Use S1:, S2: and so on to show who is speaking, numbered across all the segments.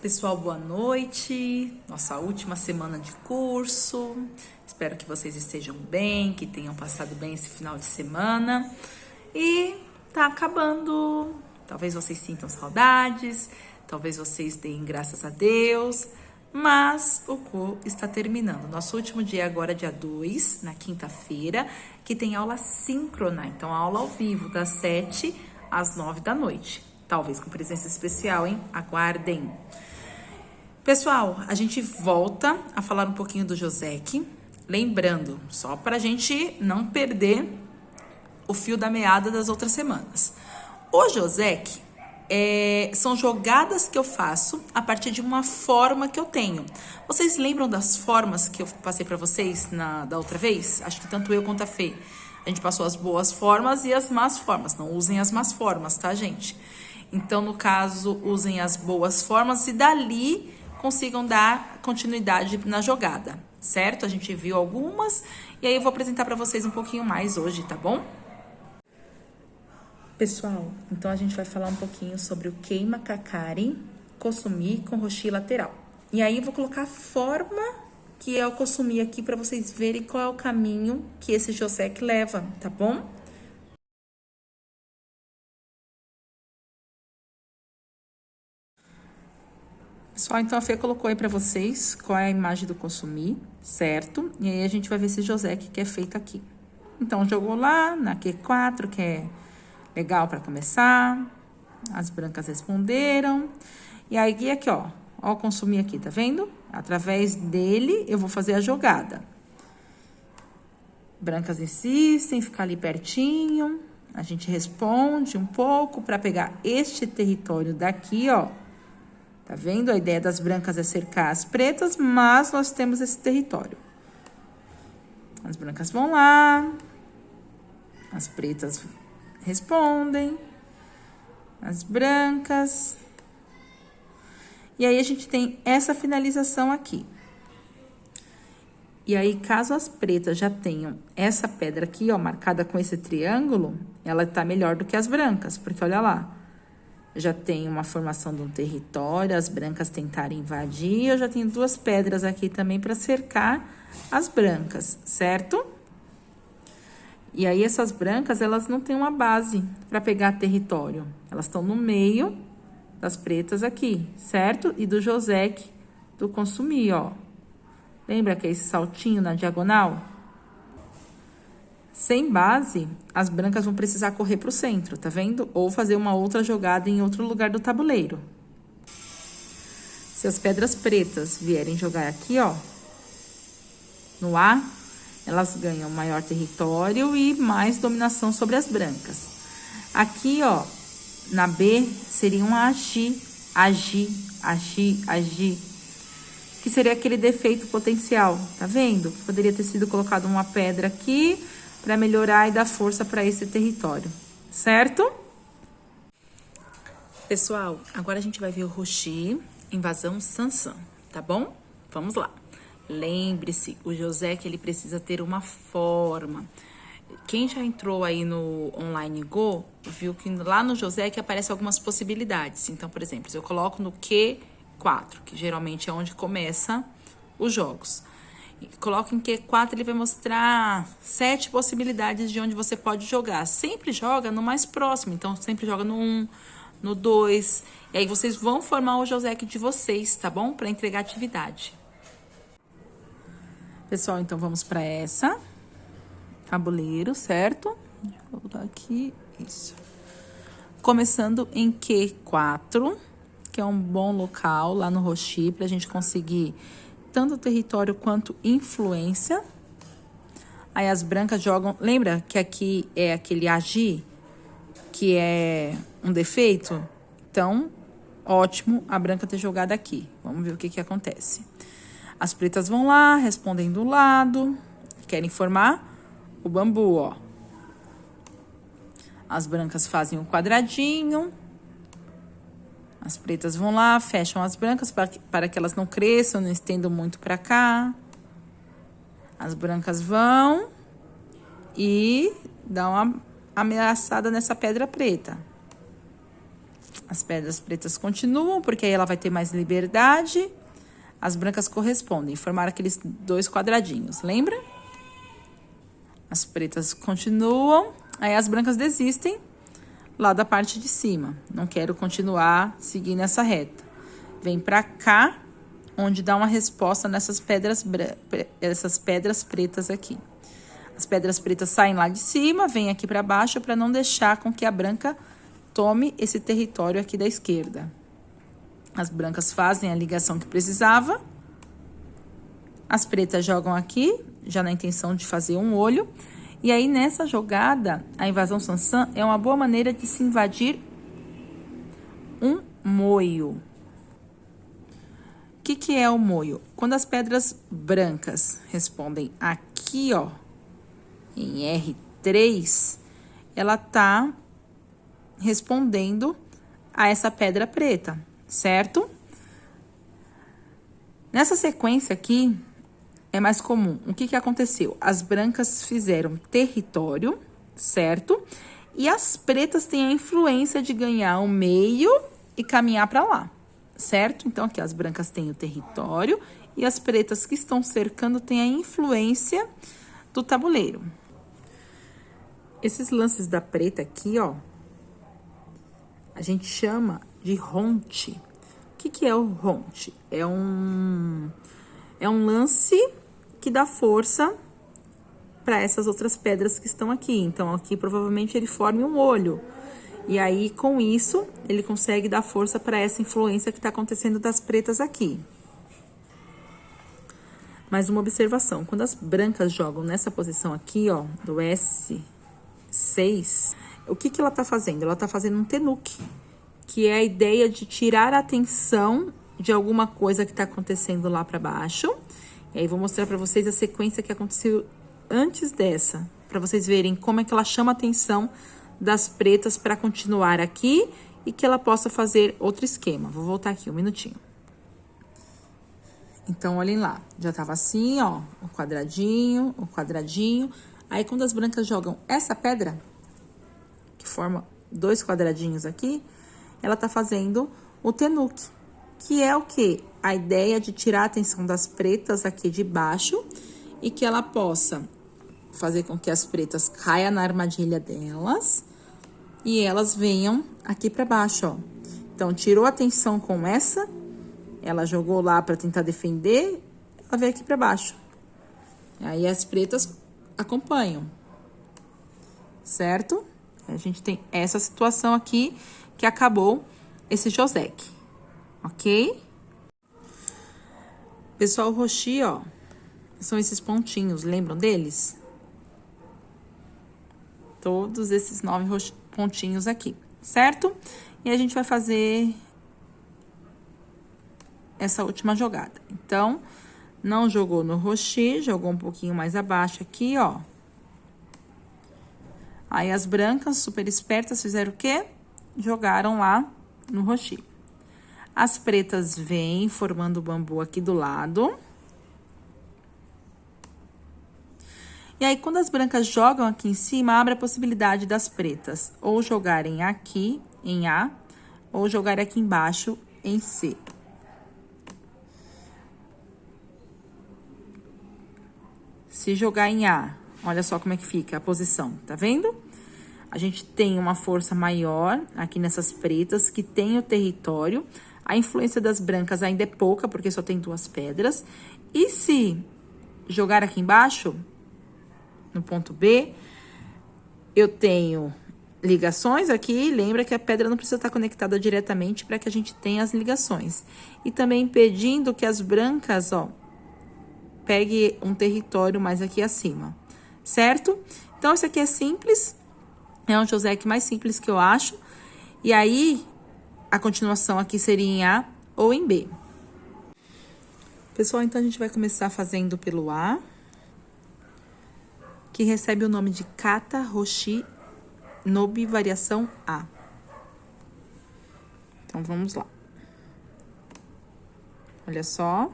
S1: Pessoal, boa noite. Nossa última semana de curso. Espero que vocês estejam bem, que tenham passado bem esse final de semana. E tá acabando. Talvez vocês sintam saudades, talvez vocês deem graças a Deus, mas o curso está terminando. Nosso último dia agora é dia 2, na quinta-feira, que tem aula síncrona, então aula ao vivo, das 7 às 9 da noite. Talvez com presença especial, hein? Aguardem. Pessoal, a gente volta a falar um pouquinho do Josec, lembrando, só para a gente não perder o fio da meada das outras semanas. O Josec são jogadas que eu faço a partir de uma forma que eu tenho. Vocês lembram das formas que eu passei para vocês da outra vez? Acho que tanto eu quanto a Fê. A gente passou as boas formas e as más formas. Não usem as más formas, tá, gente? Então, no caso, usem as boas formas e dali consigam dar continuidade na jogada, certo? A gente viu algumas e aí eu vou apresentar para vocês um pouquinho mais hoje, tá bom? Pessoal, então a gente vai falar um pouquinho sobre o Keima Kakari, Kosumi com roshi lateral. E aí eu vou colocar a forma que é o Kosumi aqui para vocês verem qual é o caminho que esse Josec leva, tá bom? Pessoal, então a Fê colocou aí pra vocês qual é a imagem do Kosumi, certo? E aí a gente vai ver esse Josec que é feito aqui. Então, jogou lá na Q4, que é legal pra começar. As brancas responderam. E aí aqui, ó o Kosumi aqui, tá vendo? Através dele, eu vou fazer a jogada. Brancas insistem, ficar ali pertinho. A gente responde um pouco pra pegar este território daqui, ó. Tá vendo? A ideia das brancas é cercar as pretas, mas nós temos esse território. As brancas vão lá, as pretas respondem, as brancas. E aí, a gente tem essa finalização aqui. E aí, caso as pretas já tenham essa pedra aqui, ó, marcada com esse triângulo, ela tá melhor do que as brancas, porque olha lá. Já tem uma formação de um território, as brancas tentaram invadir. Eu já tenho duas pedras aqui também para cercar as brancas, certo? E aí, essas brancas, elas não têm uma base para pegar território. Elas estão no meio das pretas aqui, certo? E do Josec, do Kosumi, ó. Lembra que é esse saltinho na diagonal? Sem base, as brancas vão precisar correr para o centro, tá vendo? Ou fazer uma outra jogada em outro lugar do tabuleiro. Se as pedras pretas vierem jogar aqui, ó, no A, elas ganham maior território e mais dominação sobre as brancas. Aqui, ó, na B, seria um agir, que seria aquele defeito potencial, tá vendo? Poderia ter sido colocado uma pedra aqui para melhorar e dar força para esse território, certo? Pessoal, agora a gente vai ver o roshi, invasão Sansan, tá bom? Vamos lá. Lembre-se, o Josec, ele precisa ter uma forma. Quem já entrou aí no Online Go, viu que lá no Josec aparecem algumas possibilidades. Então, por exemplo, eu coloco no Q4, que geralmente é onde começa os jogos. Coloca em Q4, ele vai mostrar 7 possibilidades de onde você pode jogar. Sempre joga no mais próximo, então sempre joga no 1, no 2. E aí vocês vão formar o Josec de vocês, tá bom? Para entregar atividade. Pessoal, então vamos para essa. Tabuleiro, certo? Deixa eu botar aqui, isso. Começando em Q4, que é um bom local lá no roshi, pra gente conseguir tanto território quanto influência. Aí as brancas jogam... Lembra que aqui é aquele agir, que é um defeito? Então, ótimo a branca ter jogado aqui. Vamos ver o que acontece. As pretas vão lá, respondem do lado, querem formar o bambu, ó. As brancas fazem um quadradinho. As pretas vão lá, fecham as brancas para que elas não cresçam, não estendam muito para cá. As brancas vão e dão uma ameaçada nessa pedra preta. As pedras pretas continuam, porque aí ela vai ter mais liberdade. As brancas correspondem, formaram aqueles 2 quadradinhos, lembra? As pretas continuam, aí as brancas desistem lá da parte de cima. Não quero continuar seguindo essa reta. Vem pra cá, onde dá uma resposta nessas essas pedras pretas aqui. As pedras pretas saem lá de cima, vêm aqui pra baixo para não deixar com que a branca tome esse território aqui da esquerda. As brancas fazem a ligação que precisava. As pretas jogam aqui, já na intenção de fazer um olho. E aí, nessa jogada, a invasão Sansã é uma boa maneira de se invadir um moio. O que é o moio? Quando as pedras brancas respondem aqui, ó, em R3, ela tá respondendo a essa pedra preta, certo? Nessa sequência aqui, é mais comum. O que aconteceu? As brancas fizeram território, certo? E as pretas têm a influência de ganhar o meio e caminhar para lá, certo? Então, aqui as brancas têm o território e as pretas que estão cercando têm a influência do tabuleiro. Esses lances da preta aqui, ó, a gente chama de ronte. O que é o ronte? É um lance que dá força para essas outras pedras que estão aqui. Então, aqui provavelmente ele forme um olho. E aí, com isso, ele consegue dar força para essa influência que está acontecendo das pretas aqui. Mais uma observação. Quando as brancas jogam nessa posição aqui, ó, do S6, o que ela tá fazendo? Ela tá fazendo um tenuque, que é a ideia de tirar a atenção de alguma coisa que tá acontecendo lá para baixo. E aí, vou mostrar para vocês a sequência que aconteceu antes dessa, para vocês verem como é que ela chama a atenção das pretas para continuar aqui e que ela possa fazer outro esquema. Vou voltar aqui um minutinho. Então, olhem lá, já tava assim, ó, o quadradinho. Aí, quando as brancas jogam essa pedra, que forma 2 quadradinhos aqui, ela tá fazendo o tenuque, que é o quê? A ideia de tirar a atenção das pretas aqui de baixo e que ela possa fazer com que as pretas caiam na armadilha delas e elas venham aqui para baixo, ó. Então, tirou a atenção com essa, ela jogou lá para tentar defender, ela veio aqui para baixo. Aí, as pretas acompanham, certo? A gente tem essa situação aqui que acabou esse Josec, ok? Pessoal, o roxi, ó, são esses pontinhos, lembram deles? Todos esses 9 pontinhos aqui, certo? E a gente vai fazer essa última jogada. Então, não jogou no roxi, jogou um pouquinho mais abaixo aqui, ó. Aí, as brancas, super espertas, fizeram o quê? Jogaram lá no roxi. As pretas vêm formando o bambu aqui do lado. E aí, quando as brancas jogam aqui em cima, abre a possibilidade das pretas ou jogarem aqui em A, ou jogarem aqui embaixo em C. Se jogar em A, olha só como é que fica a posição, tá vendo? A gente tem uma força maior aqui nessas pretas, que tem o território. A influência das brancas ainda é pouca, porque só tem 2 pedras. E se jogar aqui embaixo, no ponto B, eu tenho ligações aqui. Lembra que a pedra não precisa estar conectada diretamente para que a gente tenha as ligações. E também impedindo que as brancas, ó, pegue um território mais aqui acima, certo? Então, isso aqui é simples, é um Josec mais simples que eu acho. E aí, a continuação aqui seria em A ou em B. Pessoal, então a gente vai começar fazendo pelo A, que recebe o nome de Kata Roshi Nobi variação A. Então, vamos lá. Olha só.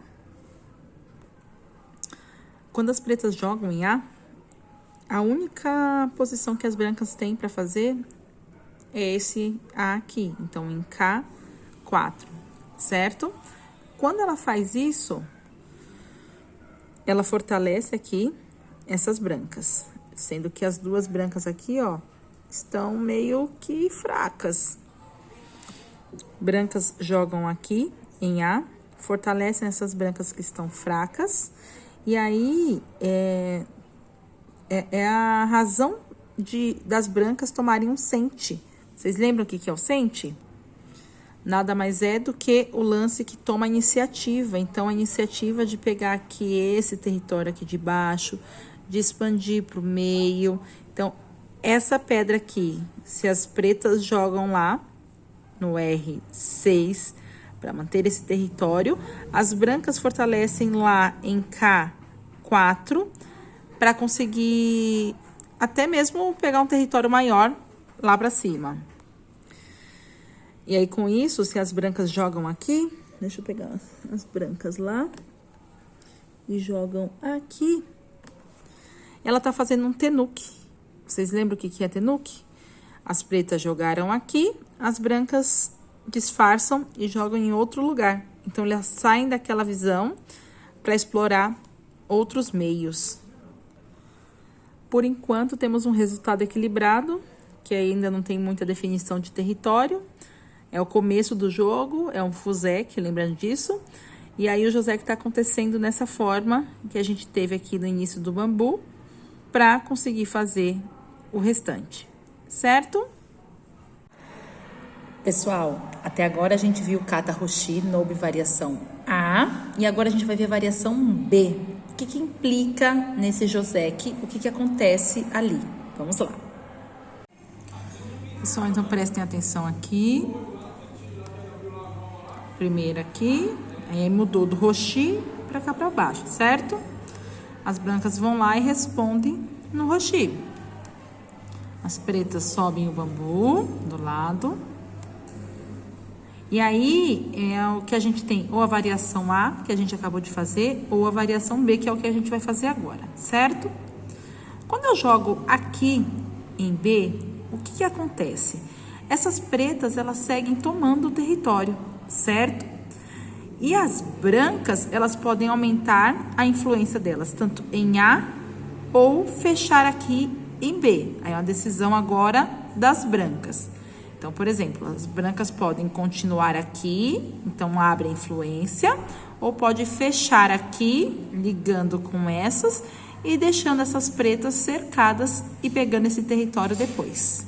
S1: Quando as pretas jogam em A única posição que as brancas têm para fazer é esse A aqui. Então, em K4, certo? Quando ela faz isso, ela fortalece aqui essas brancas. Sendo que as duas brancas aqui, ó, estão meio que fracas. Brancas jogam aqui em A, fortalecem essas brancas que estão fracas. E aí, é a razão das brancas tomarem um sente. Vocês lembram o que é o sente? Nada mais é do que o lance que toma a iniciativa. Então, a iniciativa de pegar aqui esse território aqui de baixo, de expandir para o meio. Então, essa pedra aqui, se as pretas jogam lá no R6 para manter esse território, as brancas fortalecem lá em K4 para conseguir até mesmo pegar um território maior lá para cima. E aí, com isso, se as brancas jogam aqui, deixa eu pegar as brancas lá e jogam aqui, ela tá fazendo um tenuque. Vocês lembram o que é tenuque? As pretas jogaram aqui, as brancas disfarçam e jogam em outro lugar. Então, elas saem daquela visão para explorar outros meios. Por enquanto, temos um resultado equilibrado, que ainda não tem muita definição de território. É o começo do jogo, é um fusec, lembrando disso. E aí, o Josec tá acontecendo nessa forma que a gente teve aqui no início do bambu, para conseguir fazer o restante, certo? Pessoal, até agora a gente viu Kata Roshi, Nobe variação A, e agora a gente vai ver a variação B. O que implica nesse Josec, o que acontece ali? Vamos lá. Pessoal, então prestem atenção aqui. Primeiro aqui, aí mudou do Roshi para cá para baixo, certo? As brancas vão lá e respondem no Roshi. As pretas sobem o bambu do lado. E aí, é o que a gente tem, ou a variação A, que a gente acabou de fazer, ou a variação B, que é o que a gente vai fazer agora, certo? Quando eu jogo aqui em B, o que acontece? Essas pretas, elas seguem tomando o território, certo? E as brancas, elas podem aumentar a influência delas, tanto em A ou fechar aqui em B. Aí é uma decisão agora das brancas. Então, por exemplo, as brancas podem continuar aqui, então abre a influência, ou pode fechar aqui, ligando com essas e deixando essas pretas cercadas e pegando esse território depois.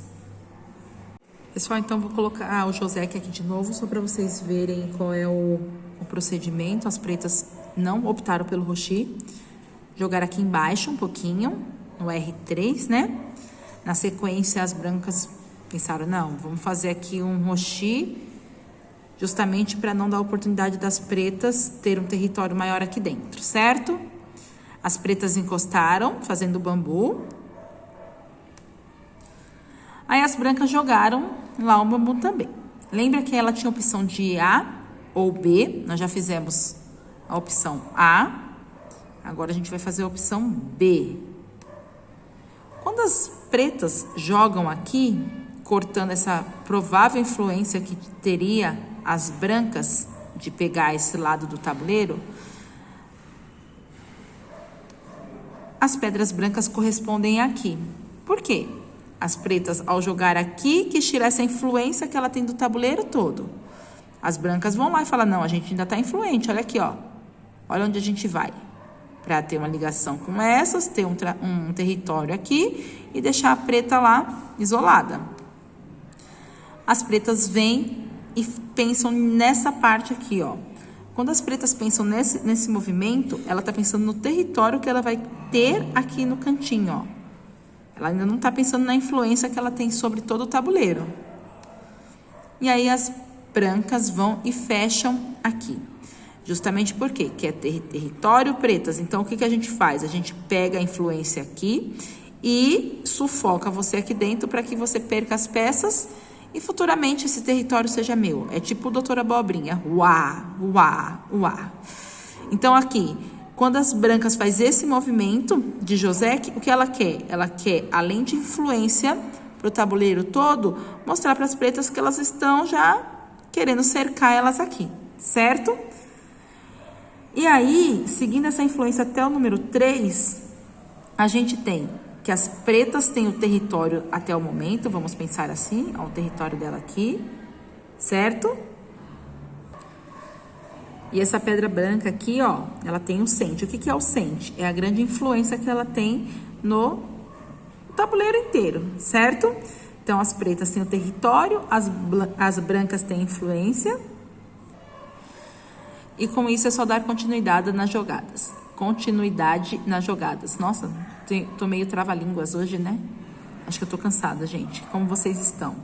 S1: Pessoal, então vou colocar o Josec aqui de novo, só para vocês verem qual é o procedimento. As pretas não optaram pelo Roshi. Jogar aqui embaixo um pouquinho, no R3, né? Na sequência, as brancas pensaram, não, vamos fazer aqui um Roshi, justamente para não dar a oportunidade das pretas ter um território maior aqui dentro, certo? As pretas encostaram, fazendo bambu. Aí as brancas jogaram lá o bambu também. Lembra que ela tinha a opção de A ou B? Nós já fizemos a opção A. Agora a gente vai fazer a opção B. Quando as pretas jogam aqui, cortando essa provável influência que teria as brancas de pegar esse lado do tabuleiro, as pedras brancas correspondem aqui. Por quê? As pretas, ao jogar aqui, quis tirar essa influência que ela tem do tabuleiro todo. As brancas vão lá e falam, não, a gente ainda tá influente, olha aqui, ó. Olha onde a gente vai. Para ter uma ligação com essas, ter um território aqui e deixar a preta lá isolada. As pretas vêm e pensam nessa parte aqui, ó. Quando as pretas pensam nesse movimento, ela tá pensando no território que ela vai ter aqui no cantinho, ó. Ela ainda não tá pensando na influência que ela tem sobre todo o tabuleiro. E aí as brancas vão e fecham aqui. Justamente porque quer ter território pretas. Então, o que a gente faz? A gente pega a influência aqui e sufoca você aqui dentro para que você perca as peças e futuramente esse território seja meu. É tipo o Doutor Abobrinha. Uá, uá, uá. Então, aqui, quando as brancas faz esse movimento de Josec, o que ela quer? Ela quer, além de influência, para o tabuleiro todo, mostrar para as pretas que elas estão já querendo cercar elas aqui, certo? E aí, seguindo essa influência até o número 3, a gente tem que as pretas têm o território até o momento, vamos pensar assim, ó, o território dela aqui, certo? E essa pedra branca aqui, ó, ela tem o sente. O que que é o sente? É a grande influência que ela tem no tabuleiro inteiro, certo? Então, as pretas têm o território, as brancas têm influência. E com isso é só dar continuidade nas jogadas. Continuidade nas jogadas. Nossa, tô meio trava-línguas hoje, né? Acho que eu tô cansada, gente. Como vocês estão?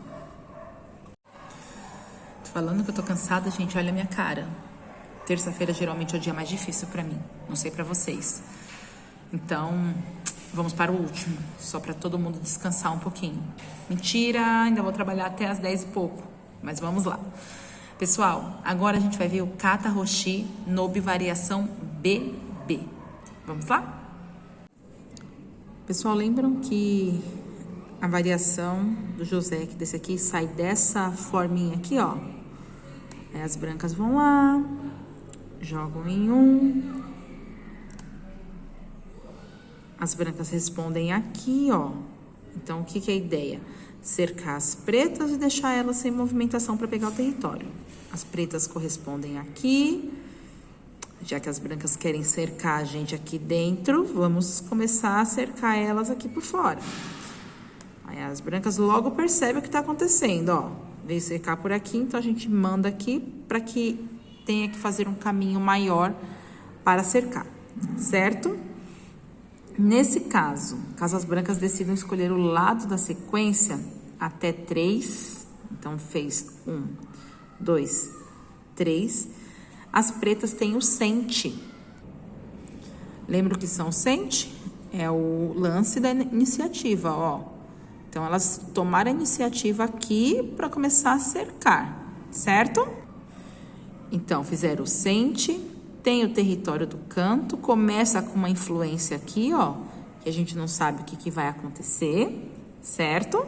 S1: Tô falando que eu tô cansada, gente, olha a minha cara. Terça-feira geralmente é o dia mais difícil pra mim. Não sei pra vocês. Então, vamos para o último. Só pra todo mundo descansar um pouquinho. Mentira, ainda vou trabalhar até as 10 e pouco. Mas vamos lá. Pessoal, agora a gente vai ver o Kata Roshi Nobe variação BB. Vamos lá? Pessoal, lembram que a variação do Joseki desse aqui sai dessa forminha aqui, ó. Aí as brancas vão lá, jogam em 1. As brancas respondem aqui, ó. Então, o que que é a ideia? Cercar as pretas e deixar elas sem movimentação para pegar o território. As pretas correspondem aqui. Já que as brancas querem cercar a gente aqui dentro, vamos começar a cercar elas aqui por fora. Aí as brancas logo percebem o que está acontecendo, ó. Veio cercar por aqui, então a gente manda aqui para que tenha que fazer um caminho maior para cercar, certo? Nesse caso, caso as brancas decidam escolher o lado da sequência, até 3, então fez 1, 2, 3, as pretas têm o sente. Lembra o que são o sente? É o lance da iniciativa, ó. Então, elas tomaram a iniciativa aqui para começar a cercar, certo? Então, fizeram o sente, tem o território do canto, começa com uma influência aqui, ó, que a gente não sabe o que que vai acontecer, certo?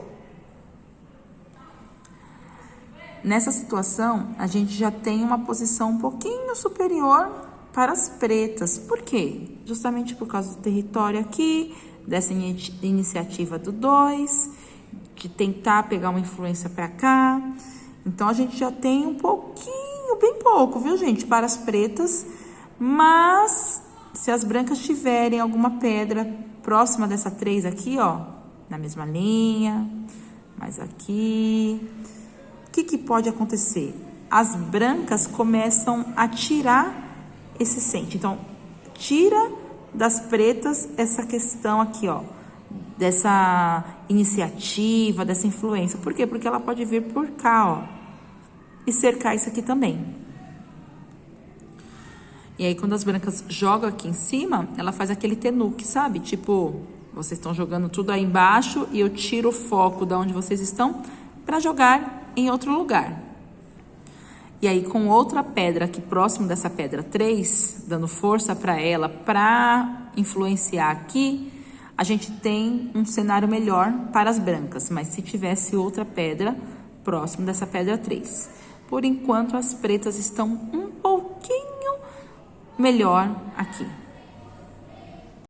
S1: Nessa situação, a gente já tem uma posição um pouquinho superior para as pretas. Por quê? Justamente por causa do território aqui, dessa iniciativa do 2, de tentar pegar uma influência para cá. Então, a gente já tem um pouquinho, bem pouco, viu, gente, para as pretas. Mas, se as brancas tiverem alguma pedra próxima dessa 3 aqui, ó, na mesma linha, mais aqui... O que que pode acontecer? As brancas começam a tirar esse sente. Então, tira das pretas essa questão aqui, ó, dessa iniciativa, dessa influência. Por quê? Porque ela pode vir por cá, ó, e cercar isso aqui também. E aí, quando as brancas jogam aqui em cima, ela faz aquele tenuque, sabe? Tipo, vocês estão jogando tudo aí embaixo e eu tiro o foco da onde vocês estão para jogar em outro lugar. E aí, com outra pedra aqui próximo dessa pedra 3, dando força para ela, para influenciar aqui, a gente tem um cenário melhor para as brancas. Mas se tivesse outra pedra próximo dessa pedra 3. Por enquanto, as pretas estão um pouquinho melhor aqui.